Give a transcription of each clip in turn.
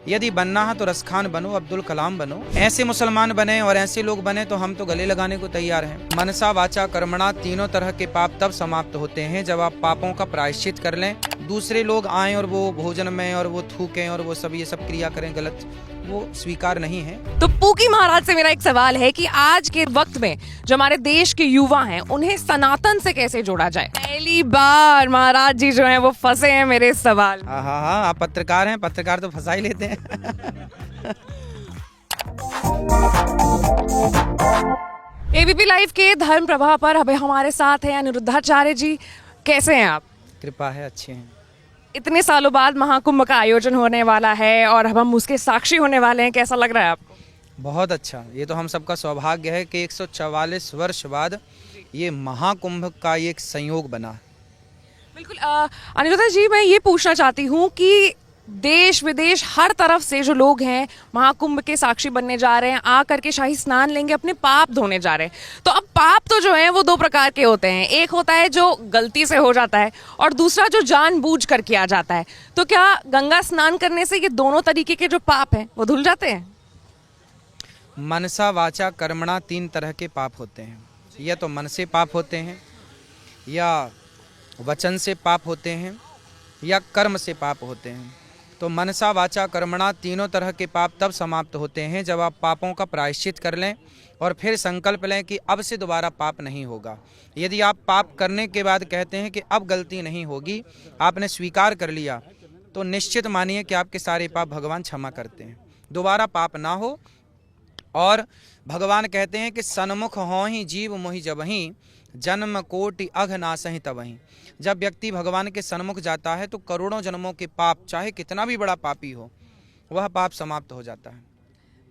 यदि बनना है तो रसखान बनो, अब्दुल कलाम बनो। ऐसे मुसलमान बने और ऐसे लोग बने तो हम तो गले लगाने को तैयार हैं। मनसा वाचा कर्मणा तीनों तरह के पाप तब समाप्त होते हैं जब आप पापों का प्रायश्चित कर लें। दूसरे लोग आएं और वो भोजन में और वो थूकें और वो सब ये सब क्रिया करें गलत, वो स्वीकार नहीं है। तो पूकी महाराज से मेरा एक सवाल है कि आज के वक्त में जो हमारे देश के युवा हैं उन्हें सनातन से कैसे जोड़ा जाए। पहली बार महाराज जी जो हैं वो फंसे हैं मेरे इस सवाल में। हाँ, आप पत्रकार हैं, पत्रकार तो फंसा ही लेते हैं। एबीपी लाइव के धर्म प्रवाह पर अभी हमारे साथ हैं अनिरुद्धाचार्य जी। कैसे हैं आप? कृपा है, अच्छे हैं। इतने सालों बाद महाकुंभ का आयोजन होने वाला है और अब हम उसके साक्षी होने वाले हैं, कैसा लग रहा है आपको? बहुत अच्छा, ये तो हम सबका सौभाग्य है कि 144 वर्ष बाद ये महाकुंभ का एक संयोग बना। बिल्कुल। अनिरुद्धा जी, मैं ये पूछना चाहती हूँ कि देश विदेश हर तरफ से जो लोग हैं महाकुंभ के साक्षी बनने जा रहे हैं, आ करके शाही स्नान लेंगे, अपने पाप धोने जा रहे हैं। तो अब पाप तो जो है वो दो प्रकार के होते हैं, एक होता है जो गलती से हो जाता है और दूसरा जो जानबूझ कर किया जाता है। तो क्या गंगा स्नान करने से ये दोनों तरीके के जो पाप हैं वो धुल जाते हैं? मनसा वाचा कर्मणा तीन तरह के पाप होते हैं। या तो मन से पाप होते हैं, या वचन से पाप होते हैं, या कर्म से पाप होते हैं। तो मनसा वाचा कर्मणा तीनों तरह के पाप तब समाप्त होते हैं जब आप पापों का प्रायश्चित कर लें और फिर संकल्प लें कि अब से दोबारा पाप नहीं होगा। यदि आप पाप करने के बाद कहते हैं कि अब गलती नहीं होगी, आपने स्वीकार कर लिया, तो निश्चित मानिए कि आपके सारे पाप भगवान क्षमा करते हैं, दोबारा पाप ना हो। और भगवान कहते हैं कि सन्मुख हों ही जीव मोहि जबहीं, जन्म कोटि अघ नासहि तबहीं। जब व्यक्ति भगवान के सन्मुख जाता है तो करोड़ों जन्मों के पाप, चाहे कितना भी बड़ा पापी हो, वह पाप समाप्त हो जाता है।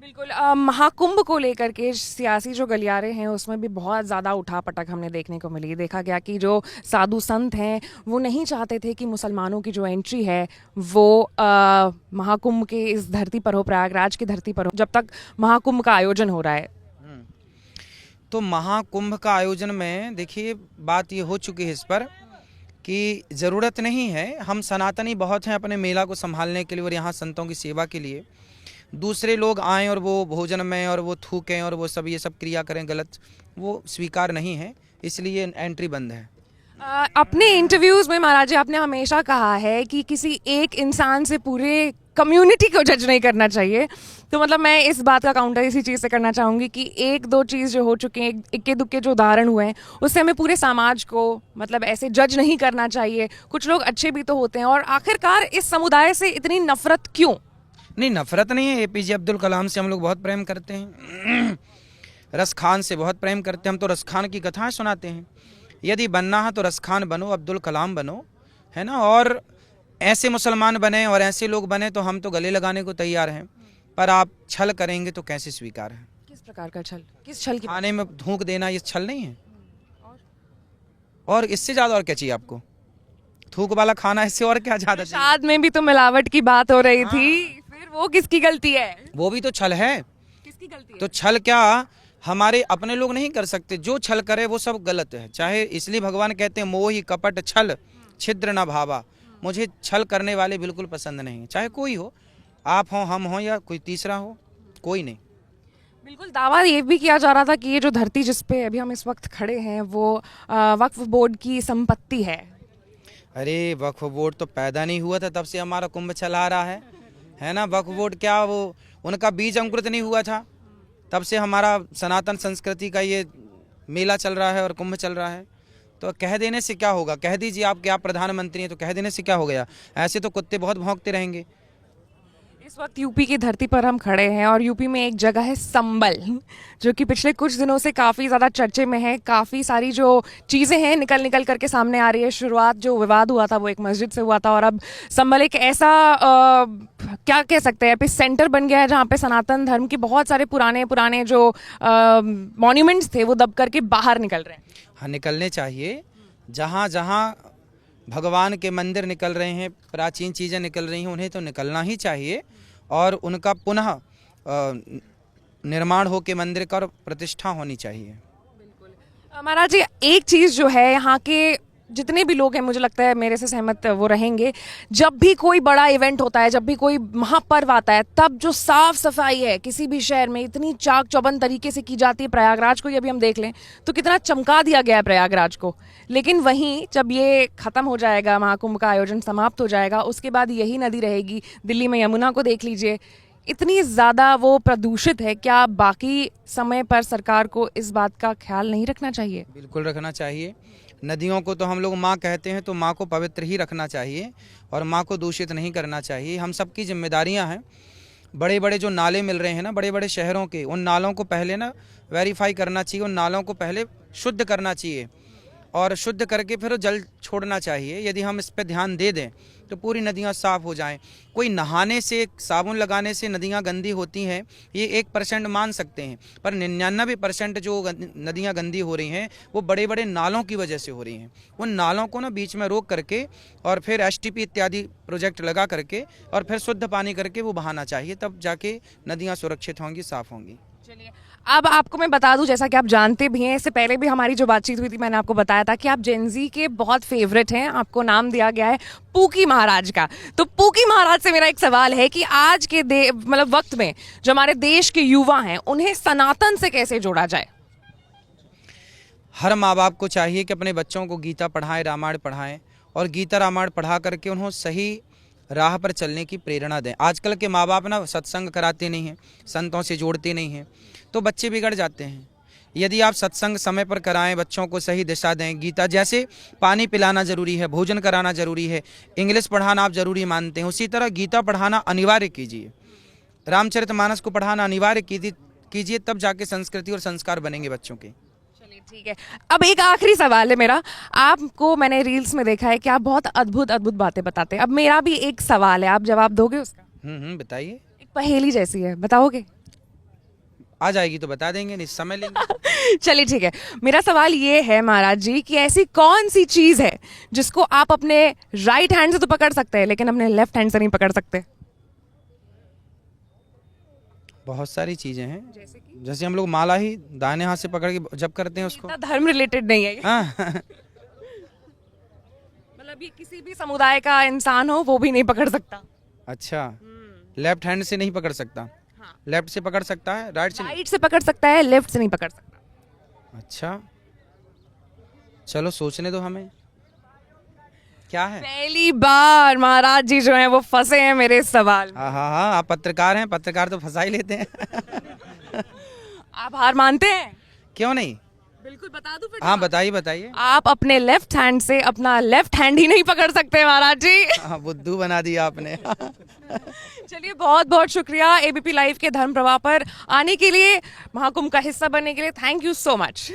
बिल्कुल। महाकुंभ को लेकर के सियासी जो गलियारे हैं उसमें भी बहुत ज़्यादा उठापटक हमने देखने को मिली। देखा गया कि जो साधु संत हैं वो नहीं चाहते थे कि मुसलमानों की जो एंट्री है वो महाकुंभ के इस धरती पर हो, प्रयागराज की धरती पर हो, जब तक महाकुंभ का आयोजन हो रहा है। तो महाकुंभ का आयोजन में देखिए बात ये हो चुकी है इस पर कि ज़रूरत नहीं है। हम सनातनी बहुत हैं अपने मेला को संभालने के लिए और यहाँ संतों की सेवा के लिए। दूसरे लोग आएं और वो भोजन में और वो थूकें और वो सब ये सब क्रिया करें गलत, वो स्वीकार नहीं है, इसलिए एंट्री बंद है। अपने इंटरव्यूज़ में महाराज जी आपने हमेशा कहा है कि किसी एक इंसान से पूरे कम्युनिटी को जज नहीं करना चाहिए। तो मतलब मैं इस बात का काउंटर इसी चीज़ से करना चाहूँगी कि एक दो चीज़ जो हो चुकी हैं, इक्के दुक्के जो उदाहरण हुए हैं, उससे हमें पूरे समाज को मतलब ऐसे जज नहीं करना चाहिए। कुछ लोग अच्छे भी तो होते हैं, और आखिरकार इस समुदाय से इतनी नफरत क्यों? नहीं, नफरत नहीं है। एपीजे अब्दुल कलाम से हम लोग बहुत प्रेम करते हैं, रसखान से बहुत प्रेम करते हैं। हम तो रसखान की कथाएं सुनाते हैं। यदि बनना है तो रसखान बनो, अब्दुल कलाम बनो, है ना। और ऐसे मुसलमान बने और ऐसे लोग बने तो हम तो गले लगाने को तैयार हैं। पर आप छल करेंगे तो कैसे स्वीकार है? किस प्रकार का छल? किस छल की? खाने में थूक देना ये छल नहीं है? और इससे ज़्यादा और क्या चाहिए आपको? थूक वाला खाना, इससे और क्या ज़्यादा चाहिए? प्रसाद में भी तो मिलावट की बात हो रही थी, फिर वो किसकी गलती है? वो भी तो छल है। किसकी गलती है? तो छल क्या हमारे अपने लोग नहीं कर सकते? जो छल करे वो सब गलत है। चाहे इसलिए भगवान कहते हैं मोहि कपट छल छिद्र न भावा। मुझे छल करने वाले बिल्कुल पसंद नहीं, चाहे कोई हो, आप हो, हम हो, या कोई तीसरा हो, कोई नहीं। बिल्कुल। दावा ये भी किया जा रहा था कि ये जो धरती जिस पे अभी हम इस वक्त खड़े हैं वो वक्फ बोर्ड की संपत्ति है। अरे वक्फ बोर्ड तो पैदा नहीं हुआ था तब से हमारा कुंभ चला रहा है ना। वक्फ बोर्ड क्या, वो उनका बीज अंकुरित नहीं हुआ था तब से हमारा सनातन संस्कृति का ये मेला चल रहा है और कुंभ चल रहा है। तो कह देने से क्या होगा? कह दीजिए आप कि आप प्रधानमंत्री हैं, तो कह देने से क्या हो गया? ऐसे तो कुत्ते बहुत भौंकते रहेंगे। इस वक्त यूपी की धरती पर हम खड़े हैं और यूपी में एक जगह है संबल, जो कि पिछले कुछ दिनों से काफ़ी ज़्यादा चर्चे में है। काफ़ी सारी जो चीज़ें हैं निकल निकल करके सामने आ रही है। शुरुआत जो विवाद हुआ था वो एक मस्जिद से हुआ था, और अब संबल एक ऐसा क्या कह सकते हैं एपिसेंटर बन गया है जहाँ पे सनातन धर्म के बहुत सारे पुराने पुराने जो मॉन्यूमेंट्स थे वो दब करके बाहर निकल रहे हैं। हाँ, निकलने चाहिए। जहाँ जहाँ भगवान के मंदिर निकल रहे हैं, प्राचीन चीज़ें निकल रही हैं, उन्हें तो निकलना ही चाहिए और उनका पुनः निर्माण हो के मंदिर का प्रतिष्ठा होनी चाहिए। बिल्कुल। महाराज जी, एक चीज़ जो है यहाँ के जितने भी लोग हैं मुझे लगता है मेरे से सहमत वो रहेंगे, जब भी कोई बड़ा इवेंट होता है, जब भी कोई महापर्व आता है, तब जो साफ सफाई है किसी भी शहर में इतनी चाक चौबंद तरीके से की जाती है। प्रयागराज को ही अभी हम देख लें तो कितना चमका दिया गया है प्रयागराज को। लेकिन वहीं जब ये खत्म हो जाएगा, महाकुंभ का आयोजन समाप्त हो जाएगा, उसके बाद यही नदी रहेगी। दिल्ली में यमुना को देख लीजिए, इतनी ज़्यादा वो प्रदूषित है। क्या बाकी समय पर सरकार को इस बात का ख्याल नहीं रखना चाहिए? बिल्कुल रखना चाहिए। नदियों को तो हम लोग माँ कहते हैं, तो माँ को पवित्र ही रखना चाहिए और माँ को दूषित नहीं करना चाहिए। हम सबकी जिम्मेदारियाँ हैं। बड़े बड़े जो नाले मिल रहे हैं ना बड़े बड़े शहरों के, उन नालों को पहले ना वेरीफाई करना चाहिए, उन नालों को पहले शुद्ध करना चाहिए और शुद्ध करके फिर जल छोड़ना चाहिए। यदि हम इस पर ध्यान दे दें तो पूरी नदियाँ साफ़ हो जाएं। कोई नहाने से, साबुन लगाने से नदियाँ गंदी होती हैं ये 1% मान सकते हैं, पर 99% जो नदियाँ गंदी हो रही हैं वो बड़े बड़े नालों की वजह से हो रही हैं। उन नालों को ना बीच में रोक करके और फिर STP इत्यादि प्रोजेक्ट लगा करके और फिर शुद्ध पानी करके वो बहाना चाहिए, तब जाके नदियाँ सुरक्षित होंगी, साफ़ होंगी। चलिए, अब आपको मैं बता दूं, जैसा कि आप जानते भी हैं, इससे पहले भी हमारी जो बातचीत हुई थी मैंने आपको बताया था कि आप जेनजी के बहुत फेवरेट हैं। आपको नाम दिया गया है पूकी महाराज का। तो पूकी महाराज से मेरा एक सवाल है कि आज के मतलब वक्त में जो हमारे देश के युवा हैं उन्हें सनातन से कैसे जोड़ा जाए? हर माँ बाप को चाहिए कि अपने बच्चों को गीता पढ़ाएं, रामायण पढ़ाएं और गीता रामायण पढ़ा करके उन्हें सही राह पर चलने की प्रेरणा दें। आजकल के माँ बाप ना सत्संग कराते नहीं हैं, संतों से जोड़ते नहीं हैं, तो बच्चे बिगड़ जाते हैं। यदि आप सत्संग समय पर कराएं, बच्चों को सही दिशा दें, गीता जैसे पानी पिलाना जरूरी है, भोजन कराना जरूरी है, इंग्लिश पढ़ाना आप जरूरी मानते हैं, उसी तरह गीता पढ़ाना अनिवार्य कीजिए, रामचरितमानस को पढ़ाना अनिवार्य कीजिए, तब जाके संस्कृति और संस्कार बनेंगे बच्चों के। ठीक है, अब एक आखिरी सवाल है मेरा। आपको मैंने रील्स में देखा है कि आप बहुत अद्भुत अद्भुत बातें बताते हैं। अब मेरा भी एक सवाल है, आप जवाब दोगे उसका? बताइए। एक पहेली जैसी है, बताओगे? आ जाएगी तो बता देंगे, नहीं समय लेंगे। चलिए ठीक है, मेरा सवाल ये है महाराज जी कि ऐसी कौन सी चीज है जिसको आप अपने राइट हैंड से तो पकड़ सकते हैं लेकिन अपने लेफ्ट हैंड से नहीं पकड़ सकते? बहुत सारी चीजें हैं, जैसे हम लोग माला ही दाहिने हाथ से पकड़ के जब करते हैं उसको। धर्म रिलेटेड नहीं है ये। हाँ। मतलब ये किसी भी समुदाय का इंसान हो वो भी नहीं पकड़ सकता। अच्छा, लेफ्ट हैंड से नहीं पकड़ सकता? हाँ। लेफ्ट से पकड़ सकता है, राइट से पकड़ सकता है, लेफ्ट से नहीं पकड़ सकता। अच्छा, चलो सोचने दो हमें, क्या है? पहली बार महाराज जी जो हैं वो फंसे हैं मेरे इस सवाल में। हाँ, आप पत्रकार हैं, पत्रकार तो फंसा ही लेते हैं। आप हार मानते हैं? क्यों नहीं, बिल्कुल बता दूं फिर। हाँ बताइए। आप अपने लेफ्ट हैंड से अपना लेफ्ट हैंड ही नहीं पकड़ सकते महाराज जी। हाँ, बुद्धू बना दिया आपने। चलिए, बहुत बहुत शुक्रिया ABP लाइव के धर्म प्रवाह पर आने के लिए, महाकुंभ का हिस्सा बनने के लिए। Thank you so much.